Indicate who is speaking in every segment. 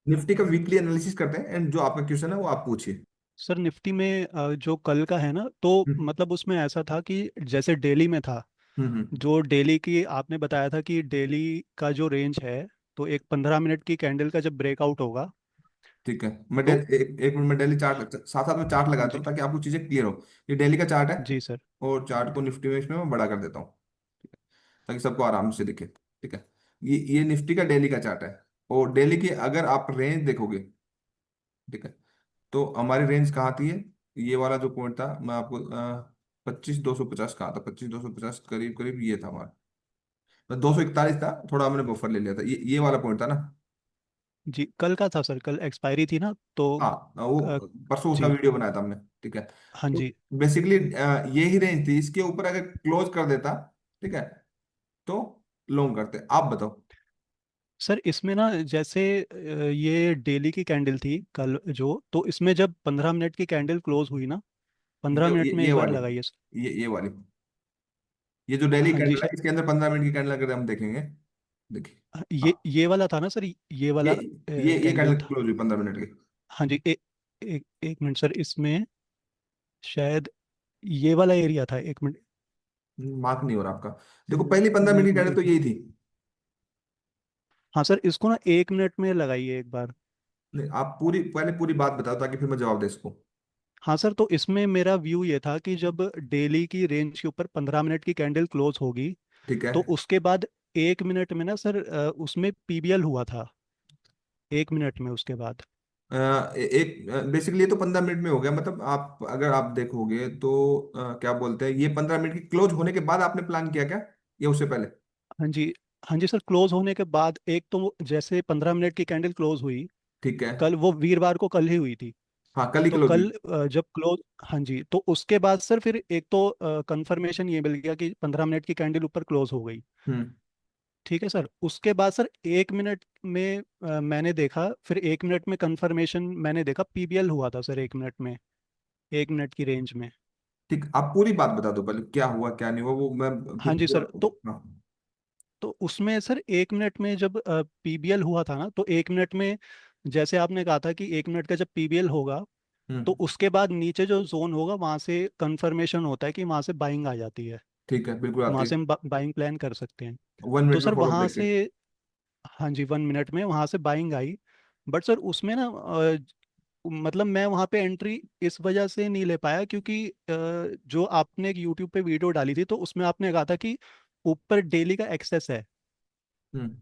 Speaker 1: Nifty का weekly analysis करते हैं, एंड जो आपका क्वेश्चन है वो आप पूछिए।
Speaker 2: सर निफ्टी में जो कल का है ना, तो
Speaker 1: हम्म
Speaker 2: मतलब उसमें ऐसा था कि जैसे डेली में था,
Speaker 1: हम्म।
Speaker 2: जो डेली की आपने बताया था कि डेली का जो रेंज है, तो एक 15 मिनट की कैंडल का जब ब्रेकआउट होगा
Speaker 1: ठीक है, मैं
Speaker 2: तो।
Speaker 1: एक मिनट में डेली चार्ट साथ साथ में चार्ट लगाता
Speaker 2: जी।
Speaker 1: हूँ ताकि आपको चीजें क्लियर हो। ये डेली का चार्ट है,
Speaker 2: जी सर।
Speaker 1: और चार्ट को निफ्टी में इसमें मैं बड़ा कर देता हूँ, ठीक है, ताकि सबको आराम से दिखे। ठीक है, ये निफ्टी का डेली का चार्ट है। और डेली की अगर आप रेंज देखोगे, ठीक है, तो हमारी रेंज कहाँ थी? ये वाला जो पॉइंट था, मैं आपको 25,250 कहा था, 25,250 करीब करीब ये था हमारा। 241 था, थोड़ा हमने बफर ले लिया था, ये वाला पॉइंट था ना।
Speaker 2: जी कल का था सर, कल एक्सपायरी थी ना तो।
Speaker 1: हाँ, वो
Speaker 2: अ,
Speaker 1: परसों उसका
Speaker 2: जी।
Speaker 1: वीडियो बनाया था हमने। ठीक है,
Speaker 2: हाँ
Speaker 1: तो
Speaker 2: जी।
Speaker 1: बेसिकली ये ही रेंज थी, इसके ऊपर अगर क्लोज कर देता, ठीक है, तो लॉन्ग करते। आप बताओ।
Speaker 2: सर इसमें ना जैसे ये डेली की कैंडल थी कल जो, तो इसमें जब 15 मिनट की कैंडल क्लोज हुई ना, पंद्रह मिनट में
Speaker 1: ये
Speaker 2: एक बार
Speaker 1: वाली,
Speaker 2: लगाइए सर।
Speaker 1: ये वाली, ये जो डेली
Speaker 2: हाँ जी
Speaker 1: कैंडल है इसके अंदर 15 मिनट की कैंडल अगर हम देखेंगे, देखिए। हाँ,
Speaker 2: ये वाला था ना सर, ये
Speaker 1: ये
Speaker 2: वाला
Speaker 1: ये
Speaker 2: कैंडल
Speaker 1: कैंडल
Speaker 2: था।
Speaker 1: क्लोज हुई 15 मिनट की।
Speaker 2: हाँ जी। एक मिनट सर, इसमें शायद ये वाला एरिया था, एक मिनट।
Speaker 1: मार्क नहीं हो रहा आपका। देखो, पहली 15 मिनट की
Speaker 2: एक मिनट
Speaker 1: कैंडल
Speaker 2: एक
Speaker 1: तो
Speaker 2: मिनट।
Speaker 1: यही थी।
Speaker 2: हाँ सर, इसको ना 1 मिनट में लगाइए एक बार।
Speaker 1: नहीं, आप पूरी पहले पूरी बात बताओ ताकि फिर मैं जवाब दे सकूं।
Speaker 2: हाँ सर, तो इसमें मेरा व्यू ये था कि जब डेली की रेंज के ऊपर 15 मिनट की कैंडल क्लोज होगी,
Speaker 1: ठीक है।
Speaker 2: तो उसके बाद 1 मिनट में ना सर उसमें पीबीएल हुआ था, 1 मिनट में उसके बाद।
Speaker 1: एक बेसिकली ये तो 15 मिनट में हो गया, मतलब आप अगर आप देखोगे तो क्या बोलते हैं, ये 15 मिनट की क्लोज होने के बाद आपने प्लान किया क्या, या उससे पहले?
Speaker 2: हाँ जी। हाँ जी सर, क्लोज होने के बाद एक तो जैसे 15 मिनट की कैंडल क्लोज हुई
Speaker 1: ठीक है।
Speaker 2: कल, वो वीरवार को कल ही हुई थी।
Speaker 1: हाँ, कल ही
Speaker 2: तो
Speaker 1: क्लोज हुई।
Speaker 2: कल जब क्लोज, हाँ जी, तो उसके बाद सर फिर एक तो कंफर्मेशन ये मिल गया कि 15 मिनट की कैंडल ऊपर क्लोज हो गई।
Speaker 1: हम्म।
Speaker 2: ठीक है सर, उसके बाद सर 1 मिनट में मैंने देखा, फिर 1 मिनट में कंफर्मेशन मैंने देखा पीबीएल हुआ था सर 1 मिनट में, 1 मिनट की रेंज में।
Speaker 1: ठीक, आप पूरी बात बता दो पहले, क्या हुआ क्या नहीं हुआ, वो मैं फिर
Speaker 2: हाँ जी
Speaker 1: पूरा।
Speaker 2: सर, तो
Speaker 1: हाँ।
Speaker 2: उसमें सर 1 मिनट में जब पीबीएल हुआ था ना, तो 1 मिनट में जैसे आपने कहा था कि 1 मिनट का जब पीबीएल होगा, तो
Speaker 1: हम्म।
Speaker 2: उसके बाद नीचे जो जोन होगा वहां से कंफर्मेशन होता है कि वहां से बाइंग आ जाती है।
Speaker 1: ठीक है, बिल्कुल आती
Speaker 2: वहां
Speaker 1: है।
Speaker 2: से हम बाइंग प्लान कर सकते हैं।
Speaker 1: 1 मिनट
Speaker 2: तो
Speaker 1: में
Speaker 2: सर
Speaker 1: फॉलोअप
Speaker 2: वहां
Speaker 1: देखे।
Speaker 2: से, हाँ जी, 1 मिनट में वहां से बाइंग आई। बट सर उसमें ना मतलब मैं वहां पे एंट्री इस वजह से नहीं ले पाया क्योंकि जो आपने एक यूट्यूब पे वीडियो डाली थी, तो उसमें आपने कहा था कि ऊपर डेली का एक्सेस है।
Speaker 1: हम्म।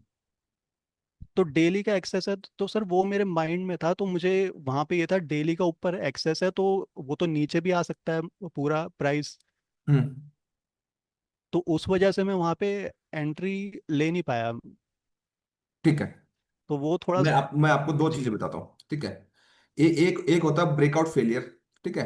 Speaker 2: तो डेली का एक्सेस है तो सर वो मेरे माइंड में था, तो मुझे वहां पे ये था डेली का ऊपर एक्सेस है तो वो तो नीचे भी आ सकता है पूरा प्राइस।
Speaker 1: हम्म।
Speaker 2: तो उस वजह से मैं वहां पे एंट्री ले नहीं पाया।
Speaker 1: ठीक है,
Speaker 2: तो वो थोड़ा
Speaker 1: मैं आपको दो
Speaker 2: जी।
Speaker 1: चीजें बताता हूँ, ठीक है। एक एक होता है ब्रेकआउट फेलियर, ठीक है।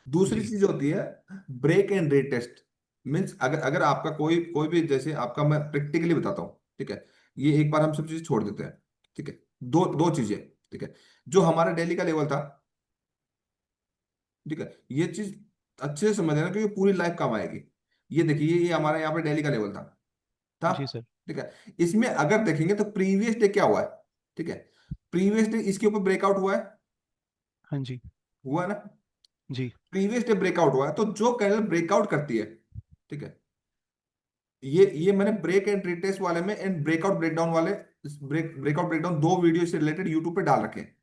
Speaker 1: दूसरी
Speaker 2: जी।
Speaker 1: चीज होती है ब्रेक एंड रीटेस्ट। मीन्स अगर अगर आपका कोई कोई भी, जैसे आपका मैं प्रैक्टिकली बताता हूँ, ठीक है। ये एक बार हम सब चीज छोड़ देते हैं, ठीक है। दो दो चीजें, ठीक है। जो हमारा डेली का लेवल था, ठीक है, ये चीज अच्छे से समझ लेना क्योंकि पूरी लाइफ काम आएगी। ये देखिए, ये हमारा यहाँ पे डेली का लेवल था,
Speaker 2: जी सर।
Speaker 1: ठीक है। इसमें अगर देखेंगे तो प्रीवियस डे क्या हुआ है, ठीक है। प्रीवियस डे इसके ऊपर ब्रेकआउट हुआ है,
Speaker 2: हाँ जी।
Speaker 1: हुआ है ना।
Speaker 2: जी।
Speaker 1: प्रीवियस डे ब्रेकआउट हुआ है, तो जो कैंडल ब्रेकआउट करती है, ठीक है, ये मैंने ब्रेक एंड रिटेस्ट वाले में एंड ब्रेकआउट ब्रेकडाउन वाले, ब्रेकआउट ब्रेकडाउन दो वीडियो से रिलेटेड यूट्यूब पे डाल रखे हैं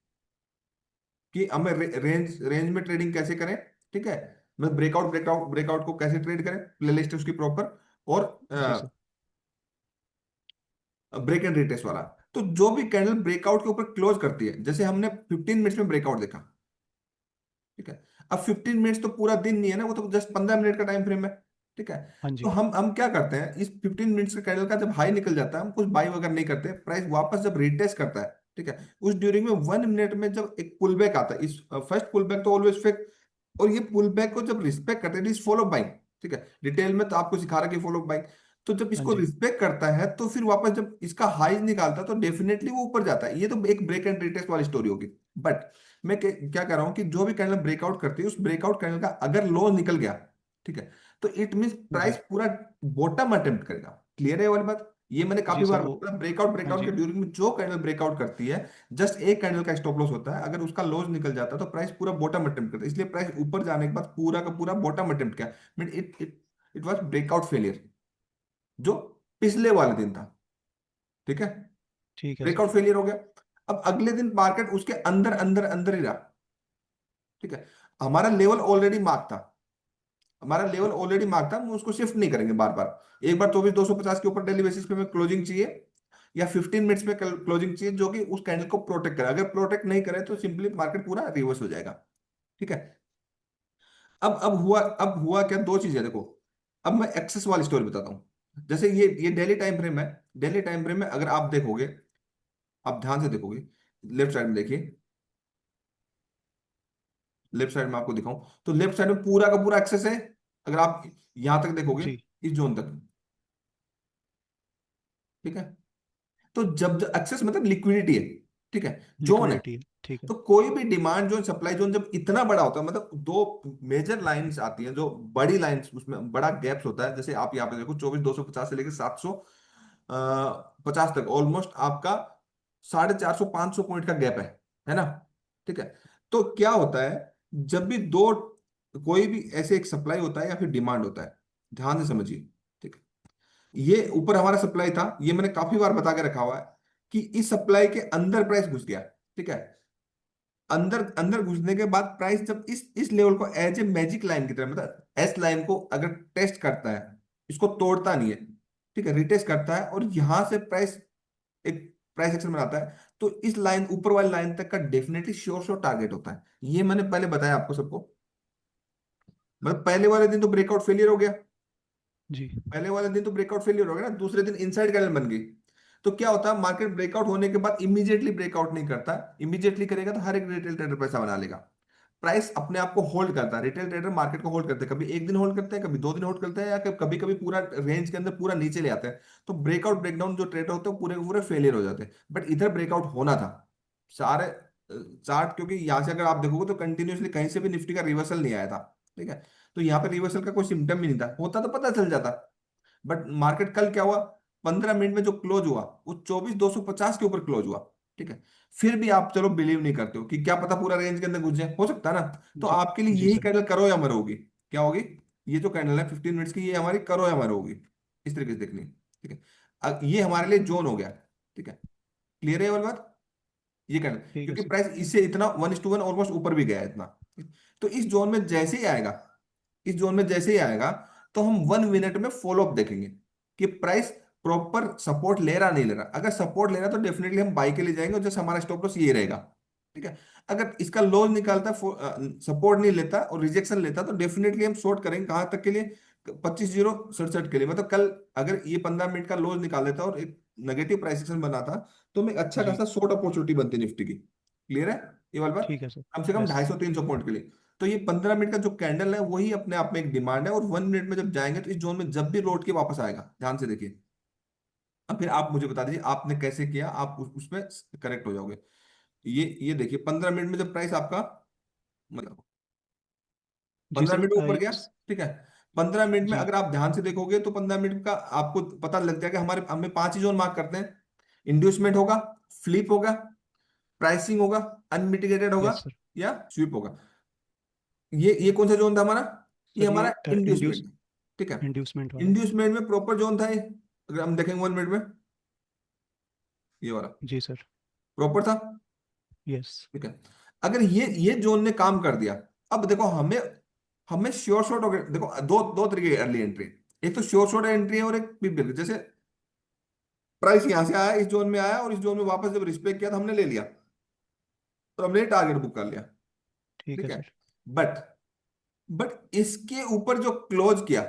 Speaker 1: कि हमें रेंज रेंज में ट्रेडिंग कैसे करें, ठीक है। मैं ब्रेकआउट ब्रेकआउट ब्रेकआउट को कैसे ट्रेड करें, प्लेलिस्ट है उसकी प्रॉपर। और
Speaker 2: जी सर।
Speaker 1: ब्रेक एंड रिटेस्ट वाला। तो जो भी कैंडल ब्रेकआउट के ऊपर क्लोज करती है, जैसे हमने 15 मिनट्स में ब्रेकआउट देखा, ठीक है। अब 15 मिनट्स तो पूरा दिन नहीं है ना, वो तो जस्ट 15 मिनट का टाइम फ्रेम है, ठीक है।
Speaker 2: हाँ
Speaker 1: तो
Speaker 2: जी।
Speaker 1: हम क्या करते हैं, इस 15 मिनट्स का कैंडल का जब हाई निकल जाता है, हम कुछ बाई वगैरह नहीं करते, प्राइस वापस जब रिटेस्ट करता है, ठीक है, उस ड्यूरिंग में 1 मिनट में जब एक पुल बैक आता है, इस फर्स्ट पुल बैक तो ऑलवेज फेक, और ये पुल बैक को जब रिस्पेक्ट करते हैं, इट इज फॉलो बाइंग, ठीक है। डिटेल में तो आपको सिखा रहा है कि फॉलो बाइंग। तो जब
Speaker 2: हाँ
Speaker 1: इसको
Speaker 2: जी।
Speaker 1: रिस्पेक्ट करता है तो फिर वापस जब इसका हाई निकालता है तो डेफिनेटली वो ऊपर जाता है। ये तो एक ब्रेक एंड रिटेस्ट वाली स्टोरी होगी। बट मैं क्या कह रहा हूं कि जो भी कैंडल ब्रेकआउट करती है, उस ब्रेकआउट कैंडल का अगर लो निकल गया, ठीक है, तो इट मींस प्राइस
Speaker 2: जी।
Speaker 1: पूरा बॉटम अटेम्प्ट करेगा। क्लियर है ये वाली बात? ये मैंने
Speaker 2: जी
Speaker 1: काफी
Speaker 2: सर
Speaker 1: बार
Speaker 2: वो।
Speaker 1: बोला, ब्रेकआउट
Speaker 2: हाँ
Speaker 1: ब्रेकआउट के
Speaker 2: जी।
Speaker 1: ड्यूरिंग में जो कैंडल ब्रेकआउट करती है, जस्ट एक कैंडल का स्टॉप लॉस होता है, अगर उसका लॉस निकल जाता है तो प्राइस पूरा बॉटम अटेम्प्ट करता है, इसलिए प्राइस ऊपर जाने के बाद पूरा का पूरा बॉटम अटेम्प्ट किया, mean it it it was breakout failure, जो पिछले वाले दिन था। ठीक है,
Speaker 2: ठीक है
Speaker 1: ब्रेकआउट
Speaker 2: सर।
Speaker 1: फेलियर हो गया। अब अगले दिन मार्केट उसके अंदर अंदर अंदर ही रहा। ठीक है, हमारा लेवल ऑलरेडी मार्क था, हमारा लेवल ऑलरेडी मार्क था, हम उसको शिफ्ट नहीं करेंगे बार बार। एक बार 24,250 के ऊपर डेली बेसिस पे हमें क्लोजिंग चाहिए, या 15 मिनट्स में क्लोजिंग चाहिए जो कि उस कैंडल को प्रोटेक्ट करे, अगर प्रोटेक्ट नहीं करे तो सिंपली मार्केट पूरा रिवर्स हो जाएगा। ठीक है, अब हुआ क्या, दो चीजें देखो। अब मैं एक्सेस वाली स्टोरी बताता हूँ। जैसे ये डेली टाइम फ्रेम है, डेली टाइम फ्रेम में अगर आप देखोगे, आप ध्यान से देखोगे, लेफ्ट साइड में देखिए, लेफ्ट साइड में आपको दिखाऊं तो लेफ्ट साइड में पूरा का पूरा एक्सेस है, अगर आप यहां तक देखोगे,
Speaker 2: जी।
Speaker 1: इस जोन तक। ठीक है, तो जब एक्सेस मतलब लिक्विडिटी है, ठीक है, जोन है।
Speaker 2: लिक्विडिटी है, ठीक है।
Speaker 1: तो कोई भी डिमांड जोन सप्लाई जोन जब इतना बड़ा होता है, मतलब दो मेजर लाइंस आती हैं, जो बड़ी लाइंस, उसमें बड़ा गैप्स होता है, जैसे आप यहाँ पे देखो 24,250 से लेकर 750 तक, ऑलमोस्ट आपका 450 500 पॉइंट का गैप है ना। ठीक है, तो क्या होता है, जब भी दो, कोई भी ऐसे एक सप्लाई होता है या फिर डिमांड होता है, ध्यान से समझिए। ठीक है, ये ऊपर हमारा सप्लाई था, ये मैंने काफी बार बता के रखा हुआ है कि इस सप्लाई के अंदर प्राइस घुस गया। ठीक है, अंदर अंदर घुसने के बाद प्राइस जब इस लेवल को एज ए मैजिक लाइन की तरह, मतलब एस लाइन को अगर टेस्ट करता है, इसको तोड़ता नहीं है, ठीक है, रिटेस्ट करता है, और यहां से प्राइस एक प्राइस एक्शन बनाता है, तो इस लाइन, ऊपर वाली लाइन तक का डेफिनेटली श्योर श्योर टारगेट होता है। ये मैंने पहले बताया आपको सबको। मतलब पहले वाले दिन तो ब्रेकआउट फेलियर हो गया,
Speaker 2: जी।
Speaker 1: पहले वाले दिन तो ब्रेकआउट फेलियर हो गया ना, दूसरे दिन इनसाइड कैंडल बन गई। तो क्या होता है, मार्केट ब्रेकआउट होने के बाद इमीडिएटली ब्रेकआउट नहीं करता, इमीडिएटली करेगा तो हर एक रिटेल ट्रेडर पैसा बना लेगा। प्राइस अपने आप को होल्ड करता है, रिटेल ट्रेडर मार्केट को होल्ड करते हैं, कभी एक दिन होल्ड करते हैं, कभी 2 दिन होल्ड करते हैं, या कभी कभी पूरा रेंज के अंदर पूरा नीचे ले आते हैं। तो ब्रेकआउट ब्रेकडाउन जो ट्रेडर होते हैं पूरे के पूरे फेलियर हो जाते हैं, बट इधर ब्रेकआउट होना था। सारे चार्ट, क्योंकि यहां से अगर आप देखोगे तो कंटिन्यूअसली कहीं से भी निफ्टी का रिवर्सल नहीं आया था। ठीक है, तो यहाँ पे रिवर्सल का कोई सिम्टम भी नहीं था, होता तो पता चल जाता। बट मार्केट कल क्या हुआ, 15 मिनट में जो क्लोज हुआ वो 24,250 के ऊपर क्लोज हुआ। ठीक है, फिर भी आप चलो बिलीव नहीं करते हो कि क्या पता पूरा रेंज के अंदर घुस जाए, हो सकता है ना। तो
Speaker 2: जी।
Speaker 1: आपके लिए
Speaker 2: जी
Speaker 1: यही
Speaker 2: सर।
Speaker 1: कैंडल करो या मरो होगी, क्या होगी, ये जो कैंडल है 15 मिनट्स की, ये हमारी करो या मरो होगी, इस तरीके से देखनी है। ठीक है, अब ये हमारे लिए जोन हो गया। ठीक है, क्लियर है ये वाली बात, ये कैंडल,
Speaker 2: ठीक है
Speaker 1: क्योंकि
Speaker 2: सर।
Speaker 1: प्राइस इससे इतना 1:1 ऑलमोस्ट ऊपर भी गया है इतना। तो इस जोन में जैसे ही आएगा, इस जोन में जैसे ही आएगा, तो हम 1 मिनट में फॉलो अप देखेंगे कि प्राइस प्रॉपर सपोर्ट ले रहा नहीं ले रहा। अगर सपोर्ट ले रहा तो डेफिनेटली हम बाई के लिए जाएंगे, और जैसे हमारा स्टॉप लॉस ये रहेगा। ठीक है, अगर इसका लोज निकालता, सपोर्ट नहीं लेता और रिजेक्शन लेता, तो डेफिनेटली हम शॉर्ट करेंगे कहां तक के लिए, 25,067 के लिए। मतलब कल अगर ये 15 मिनट का लोज निकाल लेता और एक नेगेटिव प्राइस एक्शन बनाता, तो हमें अच्छा
Speaker 2: जी।
Speaker 1: खासा शॉर्ट अपॉर्चुनिटी बनती निफ्टी की। क्लियर है ये वाली बात,
Speaker 2: ठीक है सर।
Speaker 1: कम से कम
Speaker 2: यस।
Speaker 1: 250 300 पॉइंट के लिए। तो ये 15 मिनट का जो कैंडल है वही अपने आप में एक डिमांड है, और 1 मिनट में जब जाएंगे तो इस जोन में जब भी लौट के वापस आएगा, ध्यान से देखिए। अब फिर आप मुझे बता दीजिए आपने कैसे किया, आप उसमें करेक्ट हो जाओगे। ये देखिए 15 मिनट में जब प्राइस आपका, मतलब
Speaker 2: जी
Speaker 1: पंद्रह
Speaker 2: सर
Speaker 1: मिनट ऊपर गया। ठीक है, 15 मिनट में
Speaker 2: जी।
Speaker 1: अगर आप ध्यान से देखोगे तो 15 मिनट का आपको पता लग जाएगा, हमारे हमें 5 ही जोन मार्क करते हैं। इंड्यूसमेंट होगा, फ्लिप होगा, प्राइसिंग होगा, अनमिटिगेटेड होगा,
Speaker 2: यस सर।
Speaker 1: या स्वीप होगा। ये कौन सा जोन था हमारा, ये
Speaker 2: सर
Speaker 1: हमारा
Speaker 2: ये इंड्यूस
Speaker 1: इंड्यूसमेंट। ठीक है,
Speaker 2: इंड्यूसमेंट वाला।
Speaker 1: इंड्यूसमेंट में प्रॉपर जोन था ये, अगर हम देखेंगे 1 मिनट में, ये वाला
Speaker 2: जी सर।
Speaker 1: प्रॉपर था।
Speaker 2: यस।
Speaker 1: ठीक है, अगर ये जोन ने काम कर दिया, अब देखो हमें हमें श्योर शॉट हो गया। देखो दो दो तरीके की अर्ली एंट्री, एक तो श्योर शॉट एंट्री है, और एक पिप। जैसे प्राइस यहां से आया, इस जोन में आया, और इस जोन में वापस जब रिस्पेक्ट किया तो हमने ले लिया, तो हमने टारगेट बुक कर लिया।
Speaker 2: ठीक है
Speaker 1: ठीक है,
Speaker 2: सर।
Speaker 1: बट बट इसके ऊपर जो क्लोज किया,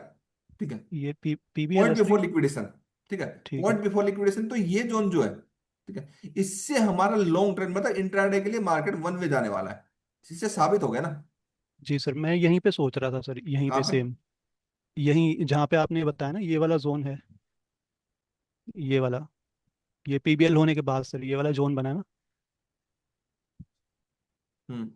Speaker 1: ठीक है,
Speaker 2: ये PBL
Speaker 1: point
Speaker 2: S
Speaker 1: before
Speaker 2: three.
Speaker 1: Liquidation. ठीक है,
Speaker 2: ठीक है।
Speaker 1: पॉइंट बिफोर लिक्विडेशन, तो ये जोन जो है, ठीक है, इससे हमारा लॉन्ग ट्रेंड, मतलब इंट्राडे के लिए मार्केट वन वे जाने वाला है। इससे साबित हो गया ना।
Speaker 2: जी सर, मैं यहीं पे सोच रहा था सर, यहीं
Speaker 1: कहाँ
Speaker 2: पे
Speaker 1: पे,
Speaker 2: सेम। यहीं जहाँ पे आपने बताया ना, ये वाला जोन है। ये वाला, ये पीबीएल होने के बाद सर ये वाला जोन बना है ना।
Speaker 1: हम्म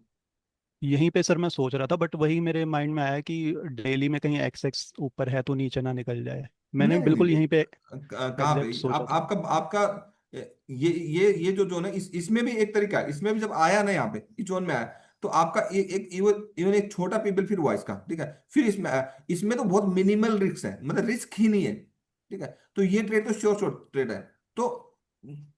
Speaker 2: यहीं पे सर मैं सोच रहा था, बट वही मेरे माइंड में आया कि डेली में कहीं एक्स एक्स ऊपर है तो नीचे ना निकल जाए। मैंने
Speaker 1: नहीं
Speaker 2: बिल्कुल
Speaker 1: नहीं,
Speaker 2: यहीं पे
Speaker 1: कहाँ पे
Speaker 2: एग्जैक्ट सोचा
Speaker 1: आप
Speaker 2: था।
Speaker 1: आपका आपका ये जो जोन है, इसमें भी एक तरीका है। इसमें भी जब आया ना यहाँ पे इस जोन में आया, तो आपका एक इवन इवन एक छोटा पीपल फिर हुआ इसका, ठीक है। फिर इसमें आया, इसमें तो बहुत मिनिमल रिस्क है, मतलब रिस्क ही नहीं है, ठीक है। तो ये ट्रेड तो श्योर श्योर ट्रेड है। तो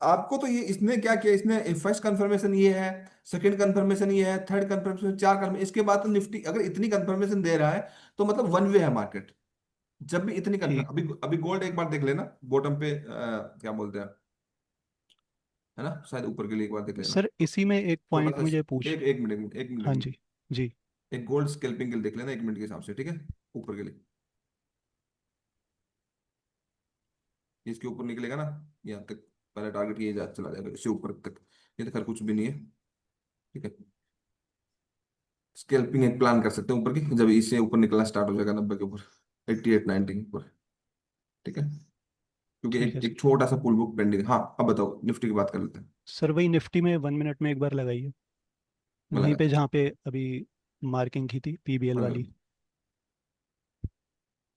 Speaker 1: आपको तो ये इसने क्या किया, इसने फर्स्ट कंफर्मेशन ये है, सेकंड कंफर्मेशन ये है, थर्ड कंफर्मेशन, चार कंफर्मेशन, इसके बाद तो निफ्टी अगर इतनी कंफर्मेशन दे रहा है तो मतलब वन वे है मार्केट। जब भी इतनी कंफर्म,
Speaker 2: ठीक।
Speaker 1: अभी अभी गोल्ड एक बार देख लेना बॉटम पे, क्या बोलते हैं, है ना, शायद ऊपर के लिए एक बार देख लेना।
Speaker 2: सर इसी में एक
Speaker 1: छोटा
Speaker 2: पॉइंट
Speaker 1: सा,
Speaker 2: मुझे पूछ।
Speaker 1: एक मिनट, एक मिनट, एक
Speaker 2: हाँ
Speaker 1: मिनट,
Speaker 2: जी। जी।
Speaker 1: एक गोल्ड स्कैल्पिंग के लिए देख लेना, एक मिनट के हिसाब से, ठीक है, ऊपर के लिए। इसके ऊपर निकलेगा ना, यहाँ तक, पहले टारगेट ये चला जाएगा इससे ऊपर तक। ये तो खैर कुछ भी नहीं है, ठीक है। स्कैल्पिंग एक प्लान कर सकते हैं ऊपर की, जब इससे ऊपर निकलना स्टार्ट हो जाएगा 90 के ऊपर, 88 90 के ऊपर, ठीक है। क्योंकि
Speaker 2: ठीक है
Speaker 1: एक
Speaker 2: सर।
Speaker 1: एक छोटा सा पुल बुक पेंडिंग। हाँ, अब बताओ निफ्टी की बात कर लेते हैं।
Speaker 2: सर वही निफ्टी में 1 मिनट में एक बार लगाइए,
Speaker 1: मैं
Speaker 2: वहीं
Speaker 1: लगा,
Speaker 2: पे जहाँ पे अभी मार्किंग की थी पीबीएल
Speaker 1: मैं
Speaker 2: वाली।
Speaker 1: लगा,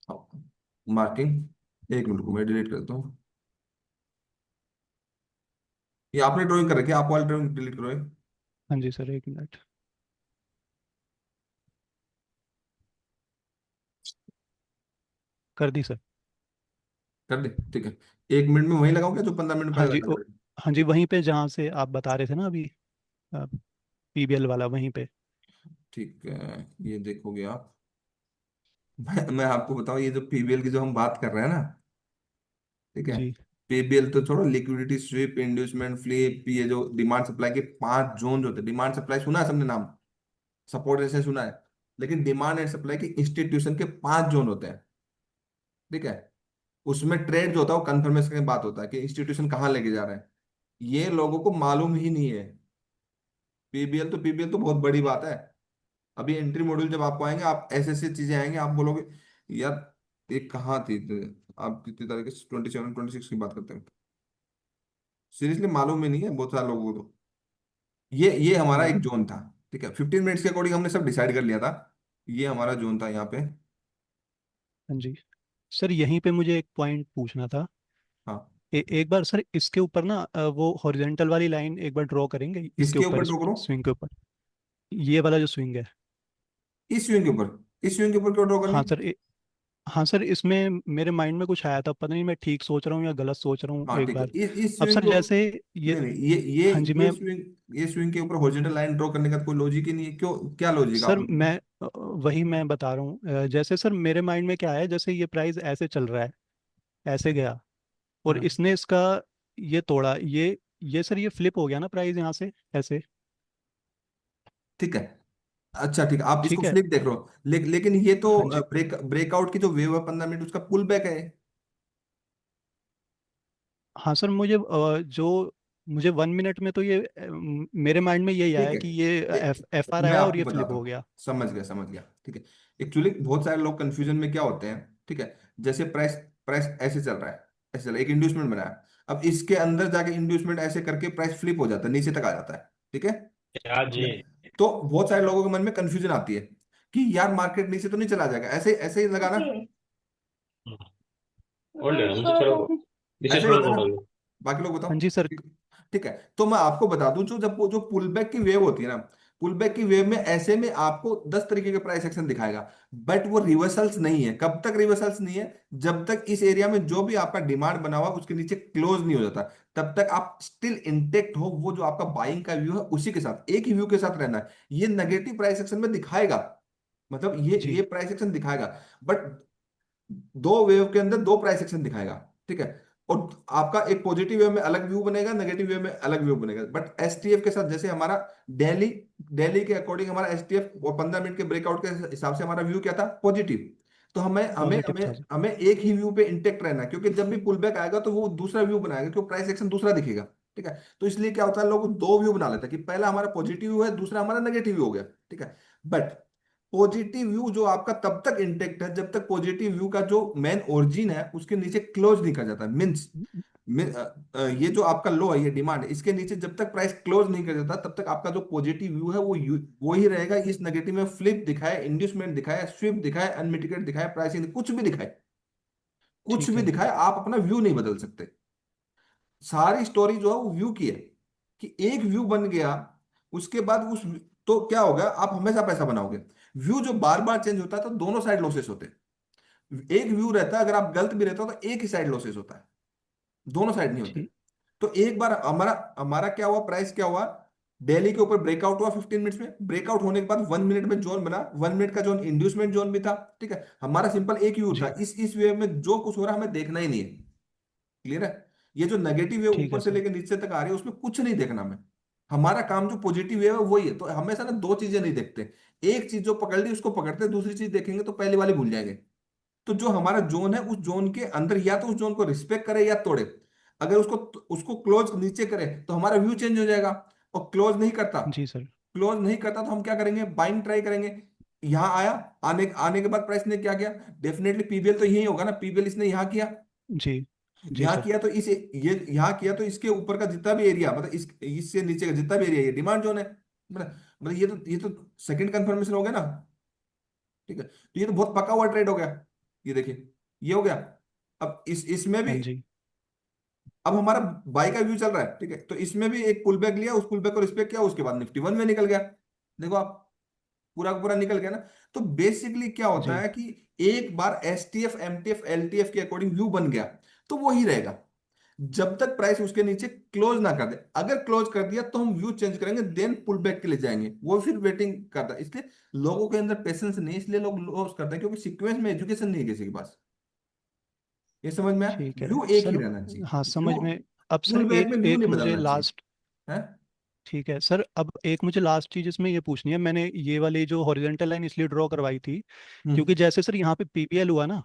Speaker 1: हाँ, मार्किंग, एक मिनट को मैं डिलीट करता हूँ। ये आपने ड्राइंग कर रखी है, आप वाली ड्राइंग डिलीट करो ये।
Speaker 2: हाँ जी सर, 1 मिनट। कर दी सर।
Speaker 1: कर दे, ठीक है। 1 मिनट में वही लगाओ क्या जो 15 मिनट
Speaker 2: हाँ
Speaker 1: पहले
Speaker 2: जी
Speaker 1: लगा था?
Speaker 2: हाँ जी, वहीं पे जहाँ से आप बता रहे थे ना अभी, पीबीएल वाला वहीं पे।
Speaker 1: ठीक है, ये देखोगे आप। मैं आपको बताऊं, ये जो पीबीएल की जो हम बात कर रहे हैं ना, ठीक है।
Speaker 2: जी।
Speaker 1: पीबीएल तो छोड़ो, लिक्विडिटी स्वीप, इंड्यूसमेंट फ्लिप, ये जो डिमांड सप्लाई के 5 जोन होते हैं। डिमांड सप्लाई सुना है सबने नाम, सपोर्ट ऐसे सुना है, लेकिन डिमांड एंड सप्लाई के इंस्टीट्यूशन के 5 जोन होते हैं, ठीक है। उसमें ट्रेड जो होता है वो कंफर्मेशन की बात होता है कि इंस्टीट्यूशन कहाँ लेके जा रहे हैं। ये लोगों को मालूम ही नहीं है। पीबीएल तो बहुत बड़ी बात है। अभी एंट्री मॉड्यूल जब आपको आएंगे, आप ऐसे ऐसे चीजें आएंगे, आप बोलोगे यार ये कहाँ थी, तो आप कितनी तारीख से 27 26 की बात करते हैं, सीरियसली मालूम ही नहीं है बहुत सारे लोगों को। तो ये हमारा एक
Speaker 2: हम्म।
Speaker 1: जोन था, ठीक है। 15 मिनट्स के अकॉर्डिंग हमने सब डिसाइड कर लिया था। ये हमारा जोन था यहाँ पे।
Speaker 2: हाँ जी। सर यहीं पे मुझे एक पॉइंट पूछना था।
Speaker 1: हाँ,
Speaker 2: एक बार सर इसके ऊपर ना वो हॉरिजेंटल वाली लाइन एक बार ड्रॉ करेंगे इसके
Speaker 1: किसके ऊपर
Speaker 2: ऊपर,
Speaker 1: ड्रॉ करो?
Speaker 2: स्विंग के ऊपर, ये वाला जो स्विंग है।
Speaker 1: इस स्विंग के ऊपर, इस स्विंग के ऊपर क्यों ड्रॉ करनी?
Speaker 2: हाँ सर हाँ सर, इसमें मेरे माइंड में कुछ आया था, पता नहीं मैं ठीक सोच रहा हूँ या गलत सोच रहा हूँ
Speaker 1: हाँ
Speaker 2: एक
Speaker 1: ठीक है,
Speaker 2: बार।
Speaker 1: इस
Speaker 2: अब
Speaker 1: स्विंग
Speaker 2: सर
Speaker 1: को,
Speaker 2: जैसे ये,
Speaker 1: नहीं नहीं, ये
Speaker 2: हाँ जी
Speaker 1: ये
Speaker 2: मैं,
Speaker 1: स्विंग, ये स्विंग के ऊपर हॉरिजॉन्टल लाइन ड्रॉ करने का कोई लॉजिक ही नहीं है। क्यों, क्या लॉजिक आप
Speaker 2: सर
Speaker 1: बताओ?
Speaker 2: मैं वही मैं बता रहा हूँ, जैसे सर मेरे माइंड में क्या है, जैसे ये प्राइस ऐसे चल रहा है, ऐसे गया, और
Speaker 1: हाँ,
Speaker 2: इसने इसका ये तोड़ा, ये सर ये फ्लिप हो गया ना प्राइस यहाँ से ऐसे।
Speaker 1: ठीक है, अच्छा ठीक है, आप इसको
Speaker 2: ठीक है।
Speaker 1: फ्लिप देख रहे हो, लेकिन ये तो
Speaker 2: हाँ जी।
Speaker 1: ब्रेकआउट की जो वेव है 15 मिनट, उसका पुल बैक है।
Speaker 2: हाँ सर मुझे जो मुझे 1 मिनट में तो ये मेरे माइंड में यही आया
Speaker 1: ठीक है,
Speaker 2: कि ये एफ
Speaker 1: ए,
Speaker 2: एफ आर
Speaker 1: मैं
Speaker 2: आया और
Speaker 1: आपको
Speaker 2: ये फ्लिप
Speaker 1: बताता
Speaker 2: हो
Speaker 1: हूँ,
Speaker 2: गया।
Speaker 1: समझ गया, समझ गया, ठीक है। एक्चुअली बहुत सारे लोग कंफ्यूजन में क्या होते हैं, ठीक है। जैसे प्राइस प्राइस ऐसे चल रहा है, ऐसे चल रहा है, एक इंड्यूसमेंट बनाया, अब इसके अंदर जाके इंड्यूसमेंट ऐसे करके प्राइस फ्लिप हो जाता है, नीचे तक आ जाता है, ठीक है,
Speaker 3: क्या
Speaker 1: ठीक
Speaker 3: जी।
Speaker 1: है। तो बहुत सारे लोगों के मन में कंफ्यूजन आती है कि यार मार्केट नीचे तो नहीं चला जाएगा, ऐसे ऐसे ही लगाना,
Speaker 3: होल्ड है मुझे थोड़ा, इसे
Speaker 1: ऐसे ही
Speaker 3: थोड़ा
Speaker 1: होता है
Speaker 3: थोड़ा
Speaker 1: ना।
Speaker 3: लो।
Speaker 1: बाकी लोग बताओ।
Speaker 2: हाँ जी सर।
Speaker 1: ठीक, ठीक है, तो मैं आपको बता दूं, जो जब वो जो पुल बैक की वेव होती है ना, पुल बैक की वेव में ऐसे में आपको 10 तरीके के प्राइस एक्शन दिखाएगा, बट वो रिवर्सल्स नहीं है। कब तक रिवर्सल्स नहीं है? जब तक इस एरिया में जो भी आपका डिमांड बना हुआ उसके नीचे क्लोज नहीं हो जाता, तब तक आप स्टिल इंटेक्ट हो। वो जो आपका बाइंग का व्यू है उसी के साथ, एक ही व्यू के साथ रहना है। ये नेगेटिव प्राइस एक्शन में दिखाएगा, मतलब ये
Speaker 2: जी।
Speaker 1: प्राइस एक्शन दिखाएगा, बट दो वेव के अंदर दो प्राइस एक्शन दिखाएगा, ठीक है। और आपका एक पॉजिटिव वे में अलग व्यू बनेगा, नेगेटिव वे में अलग व्यू बनेगा। बट एसटीएफ के साथ, जैसे हमारा डेली डेली के अकॉर्डिंग हमारा एसटीएफ और 15 मिनट के ब्रेकआउट के हिसाब से हमारा व्यू क्या था, पॉजिटिव। तो हमें हमें
Speaker 2: पॉजिटिव था
Speaker 1: हमें
Speaker 2: सर।
Speaker 1: हमें एक ही व्यू पे इंटेक्ट रहना है, क्योंकि जब भी पुल बैक आएगा तो वो दूसरा व्यू बनाएगा, क्योंकि प्राइस एक्शन दूसरा दिखेगा, ठीक है। तो इसलिए क्या होता है, लोग दो व्यू बना लेते हैं कि पहला हमारा पॉजिटिव व्यू है, दूसरा हमारा नेगेटिव व्यू हो गया, ठीक है। बट पॉजिटिव व्यू जो आपका तब तक इंटेक्ट है जब तक पॉजिटिव व्यू का जो मेन ओरिजिन है उसके नीचे क्लोज नहीं कर जाता, मींस ये जो आपका लो है, ये डिमांड है, इसके नीचे जब तक प्राइस क्लोज नहीं कर देता तब तक आपका जो पॉजिटिव व्यू है वो ही रहेगा। इस नेगेटिव में फ्लिप दिखाए, इंड्यूसमेंट दिखाए, स्विप दिखाए, अनमिटिगेट दिखाए, प्राइसिंग कुछ भी दिखाए, कुछ
Speaker 2: ठीक
Speaker 1: भी
Speaker 2: है।
Speaker 1: दिखाए, आप अपना व्यू नहीं बदल सकते। सारी स्टोरी जो है वो व्यू की है, कि एक व्यू बन गया, उसके बाद तो क्या होगा, आप हमेशा पैसा बनाओगे। व्यू जो बार बार चेंज होता है तो दोनों साइड लॉसेस होते हैं। एक व्यू रहता है, अगर आप गलत भी रहते हो तो एक ही साइड लॉसेस होता है, दोनों साइड नहीं होते।
Speaker 2: ठीक।
Speaker 1: तो एक बार हमारा हमारा क्या हुआ, प्राइस क्या हुआ, दिल्ली के ऊपर ब्रेकआउट हुआ 15 मिनट्स में, ब्रेकआउट होने के बाद 1 मिनट में जोन बना, 1 मिनट का जोन इंड्यूसमेंट जोन भी था। ठीक है, हमारा सिंपल एक व्यू था,
Speaker 2: जी।
Speaker 1: इस वे में जो कुछ हो रहा है हमें देखना ही नहीं है। क्लियर है? ये जो नेगेटिव है
Speaker 2: ठीक
Speaker 1: ऊपर
Speaker 2: है
Speaker 1: से
Speaker 2: सर।
Speaker 1: लेकर नीचे तक आ रही है, उसमें कुछ नहीं देखना हमें। हमारा काम जो पॉजिटिव है वही है। तो हमेशा ना दो चीजें नहीं देखते, एक चीज जो पकड़ ली उसको पकड़ते, दूसरी चीज देखेंगे तो पहले वाली भूल जाएंगे। तो जो हमारा जोन है, उस जोन के अंदर या तो उस जोन को रिस्पेक्ट करे या तोड़े। अगर उसको उसको क्लोज नीचे करे तो हमारा व्यू चेंज हो जाएगा, और क्लोज नहीं करता,
Speaker 2: जी सर।
Speaker 1: क्लोज नहीं करता तो हम क्या करेंगे, बाइंग ट्राई करेंगे। यहाँ आया, आने आने के बाद प्राइस ने क्या किया, डेफिनेटली पीबीएल तो यही होगा ना, पीबीएल इसने यहाँ किया,
Speaker 2: जी। जी
Speaker 1: यहाँ
Speaker 2: सर।
Speaker 1: किया, तो इस ये यहाँ किया तो इसके ऊपर का जितना भी एरिया, मतलब इस इससे नीचे का जितना भी एरिया, ये डिमांड जोन है। मतलब ये तो सेकंड कंफर्मेशन हो गया ना। ठीक है, तो ये तो बहुत पका हुआ ट्रेड हो गया। ये देखिए, ये हो गया। अब इसमें भी
Speaker 2: हाँ जी।
Speaker 1: अब हमारा बाई का व्यू चल रहा है। ठीक है, तो इसमें भी एक पुल बैक लिया, उस पुल बैक को रिस्पेक्ट किया, उसके बाद निफ्टी वन में निकल गया। देखो आप, पूरा का पूरा निकल गया ना। तो बेसिकली क्या होता
Speaker 2: जी।
Speaker 1: है कि एक बार एसटीएफ एमटीएफ एलटीएफ के अकॉर्डिंग व्यू बन गया तो वो ही रहेगा, जब तक प्राइस उसके नीचे क्लोज ना कर दे। अगर क्लोज कर दिया तो हम व्यू चेंज करेंगे, देन पुल बैक के लिए जाएंगे, वो फिर वेटिंग करता है। इसलिए लोगों के अंदर पेशेंस नहीं, इसलिए लोग लॉस करते हैं, क्योंकि सीक्वेंस में एजुकेशन नहीं है किसी के पास। ये समझ में आया,
Speaker 2: ठीक है
Speaker 1: व्यू एक ही
Speaker 2: सर।
Speaker 1: रहना चाहिए।
Speaker 2: हाँ
Speaker 1: व्यू,
Speaker 2: समझ में। अब सर
Speaker 1: पुल बैक
Speaker 2: एक
Speaker 1: में व्यू
Speaker 2: एक
Speaker 1: नहीं
Speaker 2: मुझे
Speaker 1: बदलना चाहिए।
Speaker 2: लास्ट।
Speaker 1: है।
Speaker 2: ठीक है सर, अब एक मुझे लास्ट चीज इसमें ये पूछनी है। मैंने ये वाली जो हॉरिजॉन्टल लाइन इसलिए ड्रॉ करवाई थी
Speaker 1: हम्म।
Speaker 2: क्योंकि जैसे सर यहाँ पे पीबीएल हुआ ना,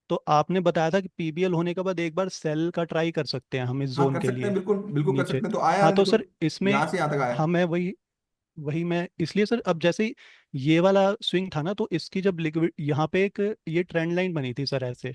Speaker 2: तो आपने बताया था कि पीबीएल होने के बाद एक बार सेल का ट्राई कर सकते हैं हम इस
Speaker 1: हाँ
Speaker 2: जोन
Speaker 1: कर
Speaker 2: के
Speaker 1: सकते हैं,
Speaker 2: लिए
Speaker 1: बिल्कुल बिल्कुल कर
Speaker 2: नीचे।
Speaker 1: सकते हैं। तो आया
Speaker 2: हाँ
Speaker 1: ना,
Speaker 2: तो
Speaker 1: देखो,
Speaker 2: सर इसमें,
Speaker 1: यहाँ से यहाँ तक आया।
Speaker 2: हाँ मैं वही वही मैं इसलिए सर, अब जैसे ही ये वाला स्विंग था ना, तो इसकी जब लिक्विड यहाँ पे एक ये ट्रेंड लाइन बनी थी सर ऐसे,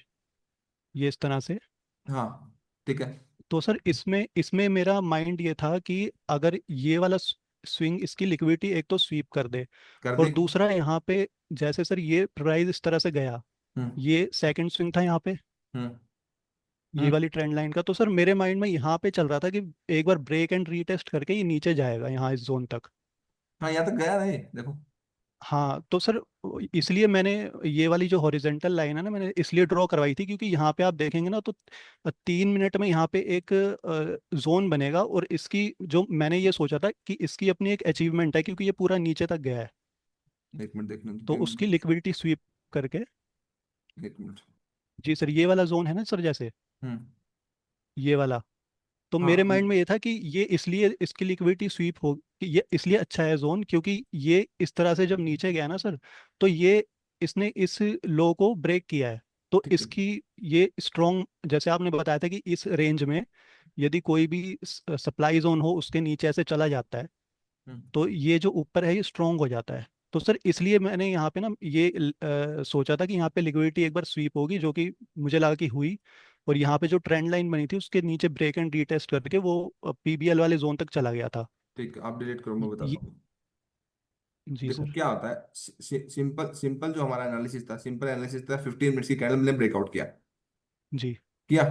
Speaker 2: ये इस तरह से।
Speaker 1: हाँ ठीक है,
Speaker 2: तो सर इसमें इसमें मेरा माइंड ये था कि अगर ये वाला स्विंग इसकी लिक्विडिटी एक तो स्वीप कर दे,
Speaker 1: कर
Speaker 2: और
Speaker 1: दे।
Speaker 2: दूसरा यहाँ पे जैसे सर ये प्राइस इस तरह से गया,
Speaker 1: हम्म।
Speaker 2: ये सेकंड स्विंग था यहाँ पे
Speaker 1: हम्म।
Speaker 2: ये
Speaker 1: हम्म।
Speaker 2: वाली ट्रेंड लाइन का, तो सर मेरे माइंड में यहाँ पे चल रहा था कि एक बार ब्रेक एंड रीटेस्ट करके ये नीचे जाएगा यहाँ इस जोन तक।
Speaker 1: हाँ यहाँ तक गया नहीं, देखो।
Speaker 2: हाँ तो सर इसलिए मैंने ये वाली जो हॉरिजेंटल लाइन है ना, मैंने इसलिए ड्रॉ करवाई थी क्योंकि यहाँ पे आप देखेंगे ना, तो 3 मिनट में यहाँ पे एक जोन बनेगा, और इसकी जो मैंने ये सोचा था कि इसकी अपनी एक अचीवमेंट है क्योंकि ये पूरा नीचे तक गया है,
Speaker 1: एक मिनट देखने
Speaker 2: तो
Speaker 1: दो,
Speaker 2: उसकी लिक्विडिटी स्वीप करके।
Speaker 1: एक मिनट।
Speaker 2: जी सर, ये वाला जोन है ना सर, जैसे
Speaker 1: हम्म।
Speaker 2: ये वाला, तो मेरे
Speaker 1: हाँ
Speaker 2: माइंड में ये था कि ये इसलिए इसकी लिक्विडिटी स्वीप हो कि ये इसलिए अच्छा है जोन, क्योंकि ये इस तरह से जब नीचे गया ना सर, तो ये इसने इस लो को ब्रेक किया है। तो
Speaker 1: ठीक है।
Speaker 2: इसकी ये स्ट्रॉन्ग, जैसे आपने बताया था कि इस रेंज में यदि कोई भी सप्लाई जोन हो उसके नीचे ऐसे चला जाता है,
Speaker 1: हम्म।
Speaker 2: तो ये जो ऊपर है ये स्ट्रॉन्ग हो जाता है। तो सर इसलिए मैंने यहाँ पे ना ये सोचा था कि यहाँ पे लिक्विडिटी एक बार स्वीप होगी, जो कि मुझे लगा कि हुई, और यहाँ पे जो ट्रेंड लाइन बनी थी उसके नीचे ब्रेक एंड रीटेस्ट करके वो पीबीएल वाले जोन तक चला गया था।
Speaker 1: ठीक है, आप डिलीट करो, मैं बताता
Speaker 2: ये,
Speaker 1: हूँ।
Speaker 2: जी
Speaker 1: देखो
Speaker 2: सर।
Speaker 1: क्या होता है, सिंपल सिंपल जो हमारा एनालिसिस था, सिंपल एनालिसिस था, 15 मिनट्स की कैंडल ने ब्रेकआउट किया,
Speaker 2: जी।
Speaker 1: किया।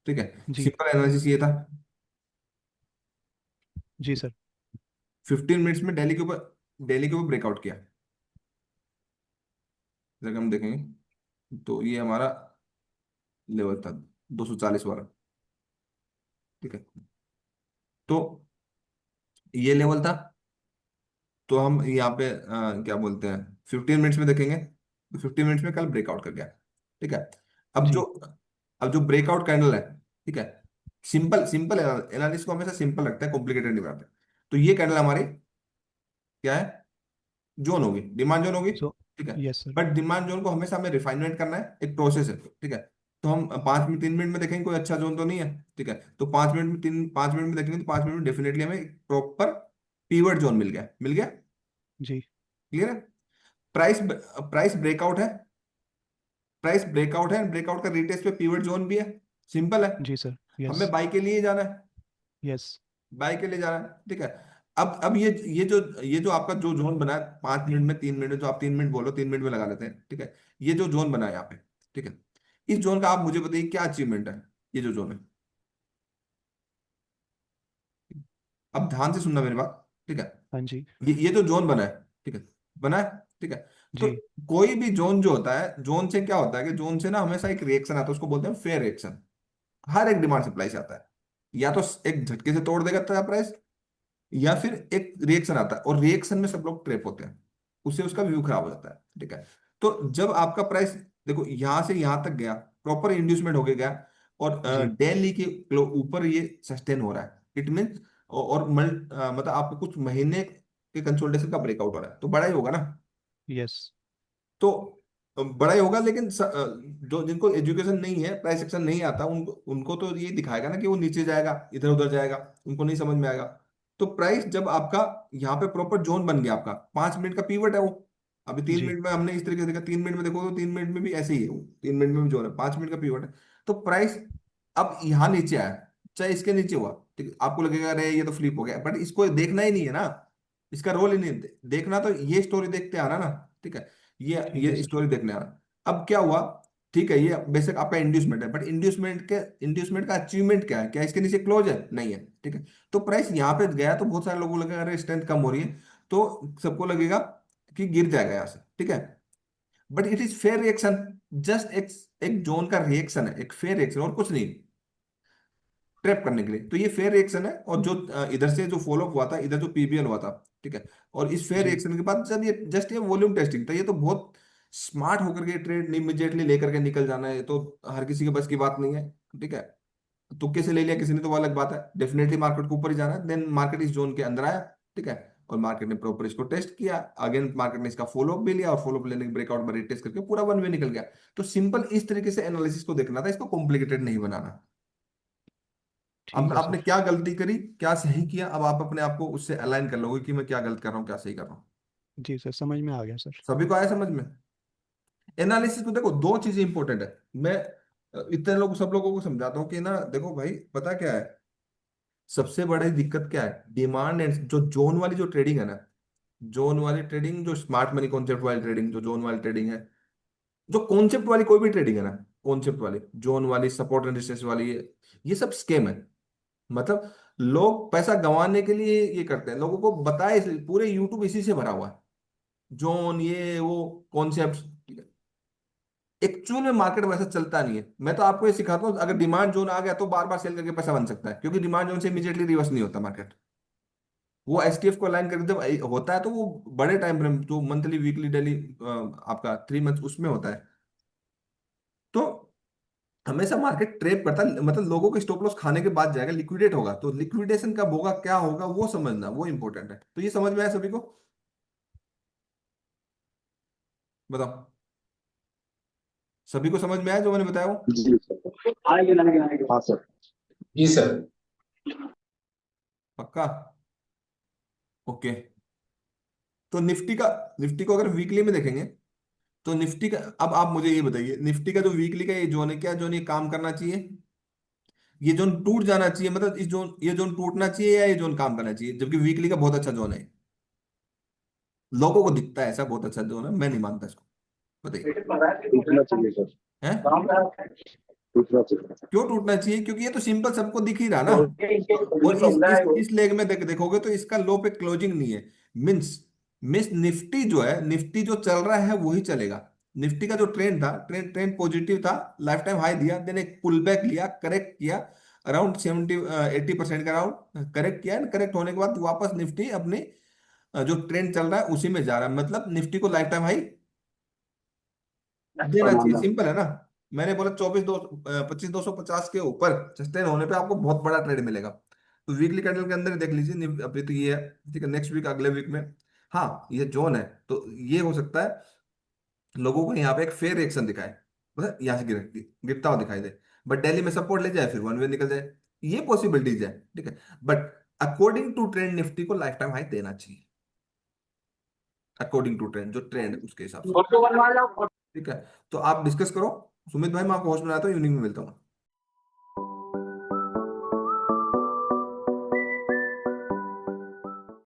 Speaker 1: ठीक है,
Speaker 2: जी।
Speaker 1: सिंपल एनालिसिस ये था,
Speaker 2: जी सर।
Speaker 1: 15 मिनट्स में दिल्ली के ऊपर ब्रेकआउट किया। अगर हम देखेंगे तो ये हमारा लेवल था 240 वाला। ठीक है, तो ये लेवल था। तो हम यहाँ पे क्या बोलते हैं, 15 मिनट्स में देखेंगे तो 15 मिनट्स में कल ब्रेकआउट कर गया। ठीक है, अब जो
Speaker 2: जी।
Speaker 1: अब जो ब्रेकआउट कैंडल है, ठीक है, सिंपल सिंपल एनालिसिस को हमेशा सिंपल रखते हैं, कॉम्प्लिकेटेड नहीं बनाते। तो ये कैंडल हमारी क्या है, जोन होगी, डिमांड जोन होगी।
Speaker 2: सो
Speaker 1: ठीक है,
Speaker 2: yes sir.
Speaker 1: But demand zone को हमेशा हमें रिफाइनमेंट करना है, एक प्रोसेस है। ठीक है, तो हम 5 मिनट 3 मिनट में देखेंगे कोई अच्छा जोन तो नहीं है। ठीक है, तो 5 मिनट में 5 मिनट में देखेंगे तो 5 मिनट में डेफिनेटली हमें एक प्रॉपर पीवट जोन मिल गया, मिल गया।
Speaker 2: जी।
Speaker 1: क्लियर है? प्राइस प्राइस ब्रेकआउट है, प्राइस ब्रेकआउट है, ब्रेकआउट का रिटेस्ट पे पीवट जोन भी है, सिंपल है।
Speaker 2: जी सर। यस।
Speaker 1: हमें बाई के लिए ही जाना है,
Speaker 2: यस।
Speaker 1: बाई के लिए जाना है, ठीक है। अब ये जो आपका जो जोन बना है 5 मिनट में, 3 मिनट में, जो आप 3 मिनट बोलो 3 मिनट में लगा लेते हैं, ठीक है। ये जो जोन बना है यहाँ पे, ठीक है, इस जोन का आप मुझे बताइए क्या अचीवमेंट है, ये जो जोन है। अब ध्यान से सुनना मेरी बात, ठीक है।
Speaker 2: हाँ जी।
Speaker 1: ये जो जोन बना है, ठीक है, बना है, ठीक है। तो
Speaker 2: जी।
Speaker 1: कोई भी जोन जो होता है, जोन से क्या होता है कि जोन से ना हमेशा एक रिएक्शन आता है, उसको बोलते हैं फेयर रिएक्शन। हर एक डिमांड सप्लाई से आता है, या तो एक झटके से तोड़ देगा प्राइस, या फिर एक रिएक्शन आता है, और रिएक्शन में सब लोग ट्रैप होते हैं, उससे उसका व्यू खराब हो जाता है, ठीक है। तो जब आपका प्राइस देखो यहां से यहां तक गया, प्रॉपर इंड्यूसमेंट होके गया, और
Speaker 2: जी।
Speaker 1: डेली के ऊपर ये सस्टेन हो रहा है, इट मीन, और मतलब आपको कुछ महीने के कंसोलिडेशन का ब्रेकआउट हो रहा है, तो बड़ा ही होगा ना।
Speaker 2: यस।
Speaker 1: तो बड़ा ही होगा, लेकिन जो जिनको एजुकेशन नहीं है, प्राइस एक्शन नहीं आता, उनको उनको तो ये दिखाएगा ना कि वो नीचे जाएगा, इधर उधर जाएगा, उनको नहीं समझ में आएगा। तो प्राइस जब आपका यहाँ पे प्रॉपर जोन बन गया, आपका 5 मिनट का पीवट है वो, अभी तीन
Speaker 2: जी।
Speaker 1: मिनट में हमने इस तरीके से देखा, 3 मिनट में देखो तो 3 मिनट में भी ऐसे ही है वो, 3 मिनट में भी जोन है, 5 मिनट का पीवट है। तो प्राइस अब यहाँ नीचे आया, चाहे इसके नीचे हुआ, ठीक है, आपको लगेगा अरे ये तो फ्लिप हो गया, बट इसको देखना ही नहीं है ना, इसका रोल ही नहीं है। देखना तो ये स्टोरी देखते आना ना, ठीक है,
Speaker 2: ठीक है
Speaker 1: ये
Speaker 2: सर।
Speaker 1: स्टोरी देखने आना। अब क्या हुआ, ठीक है, ये बेशक आपका इंड्यूसमेंट है, बट इंड्यूसमेंट का अचीवमेंट क्या है, क्या इसके नीचे क्लोज है, नहीं है, ठीक है। तो प्राइस यहाँ पे गया तो बहुत सारे लोगों को लगेगा अरे स्ट्रेंथ कम हो रही है, तो सबको लगेगा कि गिर जाएगा यहाँ से, ठीक है। But it is fair reaction, just एक एक जोन का रिएक्शन है, एक फेयर रिएक्शन और कुछ नहीं, ट्रैप करने के लिए। तो ये फेयर रिएक्शन है, और जो इधर से जो फॉलो हुआ था, इधर जो पीबीएल हुआ था, ठीक है, और इस फेयर
Speaker 2: जी।
Speaker 1: रिएक्शन के बाद जब ये जस्ट ये वॉल्यूम टेस्टिंग था, ये तो बहुत स्मार्ट होकर के ट्रेड इमीडिएटली लेकर के निकल जाना है, ये तो हर किसी के बस की बात नहीं है, ठीक है। तुक्के से ले लिया किसी ने तो वो अलग बात है, डेफिनेटली मार्केट को ऊपर ही जाना है, देन मार्केट इस जोन के अंदर आया, ठीक है, और मार्केट ने प्रॉपर इसको टेस्ट किया, अगेन मार्केट ने इसका फॉलोअप भी लिया, और फॉलोअप लेने के ब्रेकआउट में टेस्ट करके पूरा वन वे निकल गया। तो सिंपल इस तरीके से एनालिसिस को देखना था, इसको कॉम्प्लिकेटेड नहीं बनाना। अब
Speaker 2: ठीक है
Speaker 1: आपने
Speaker 2: सर।
Speaker 1: क्या गलती करी, क्या सही किया, अब आप अपने आप को उससे अलाइन कर लोगे कि मैं क्या गलत कर रहा हूँ, क्या सही कर रहा हूँ।
Speaker 2: जी सर, समझ में आ गया सर।
Speaker 1: सभी को आया समझ में। एनालिसिस को देखो, दो चीजें इंपॉर्टेंट है। मैं इतने लोग सब लोगों को समझाता हूँ कि ना देखो भाई, पता क्या है, सबसे बड़ी दिक्कत क्या है, डिमांड एंड जो जोन वाली जो ट्रेडिंग है ना, जोन वाली ट्रेडिंग, जो स्मार्ट मनी कॉन्सेप्ट वाली ट्रेडिंग, जो जोन वाली ट्रेडिंग है, जो कॉन्सेप्ट वाली कोई भी ट्रेडिंग है ना, कॉन्सेप्ट वाली, जोन वाली, सपोर्ट एंड रेजिस्टेंस वाली, ये सब स्केम है। मतलब लोग पैसा गंवाने के लिए ये करते हैं, लोगों को बताए इसलिए, पूरे यूट्यूब इसी से भरा हुआ है, जोन ये वो कॉन्सेप्ट। एक्चुअल में मार्केट वैसा चलता नहीं है। मैं तो आपको ये सिखाता हूँ, अगर डिमांड जोन आ गया तो बार बार सेल करके पैसा बन सकता है, क्योंकि डिमांड जोन से इमीडिएटली रिवर्स नहीं होता मार्केट। वो एसटीएफ को अलाइन करके जब होता है तो वो बड़े टाइम फ्रेम, जो मंथली वीकली डेली आपका 3 मंथ उसमें होता है। तो हमेशा मार्केट ट्रेप करता है, मतलब लोगों के स्टॉप लॉस खाने के बाद जाएगा, लिक्विडेट होगा, तो लिक्विडेशन कब होगा, क्या होगा, वो समझना, वो इंपॉर्टेंट है। तो ये समझ में आया सभी को, बताओ, सभी को समझ में आया जो मैंने बताया वो।
Speaker 3: जी सर, आएंगे आएंगे आएंगे, हाँ सर। जी सर।
Speaker 1: पक्का, ओके। तो निफ्टी को अगर वीकली में देखेंगे, तो निफ्टी का, अब आप मुझे ये बताइए, निफ्टी का जो वीकली का ये जोन है, क्या जोन ये काम करना चाहिए, ये जोन टूट जाना चाहिए, मतलब ये जोन टूटना चाहिए, या ये जोन काम करना चाहिए, जबकि वीकली का बहुत अच्छा जोन है, लोगों को दिखता है ऐसा बहुत अच्छा जोन है, मैं नहीं मानता इसको, बताइए।
Speaker 3: टूटना चाहिए सर,
Speaker 1: है,
Speaker 3: टूटना चाहिए।
Speaker 1: क्यों टूटना चाहिए, क्योंकि ये तो सिंपल सबको दिख ही रहा ना। और इस लेग में देखोगे तो इसका लो पे क्लोजिंग नहीं है, मींस मींस निफ्टी जो है, निफ्टी जो चल रहा है वही चलेगा। निफ्टी का जो ट्रेंड था, ट्रेंड ट्रेंड पॉजिटिव था, लाइफ टाइम हाई दिया, देन एक पुल बैक लिया, करेक्ट किया, अराउंड 70-80% का अराउंड करेक्ट किया, करेक्ट होने के बाद वापस निफ्टी अपनी जो ट्रेंड चल रहा है उसी में जा रहा है, मतलब निफ्टी को लाइफ टाइम हाई देना चाहिए, सिंपल है ना। मैंने बोला 25,250 के ऊपर सस्टेन होने पे आपको बहुत बड़ा ट्रेड मिलेगा। तो वीकली कैंडल के अंदर ही देख लीजिए, अभी तो ये है, ठीक है, नेक्स्ट वीक, अगले वीक में, हाँ ये जोन है, तो ये हो सकता है लोगों को यहाँ पे एक फेयर रिएक्शन दिखाए, मतलब यहाँ से गिरता हुआ दिखाई दे, बट दिल्ली में सपोर्ट ले जाए, फिर वन वे निकल जाए, ये पॉसिबिलिटीज है, ठीक है। But according to trend Nifty को लाइफ टाइम हाई देना चाहिए, अकॉर्डिंग टू ट्रेंड, जो ट्रेंड है उसके हिसाब से, ठीक है। तो आप डिस्कस करो, सुमित भाई, मैं आपको होस्ट बनाता हूँ, इवनिंग में मिलता हूँ।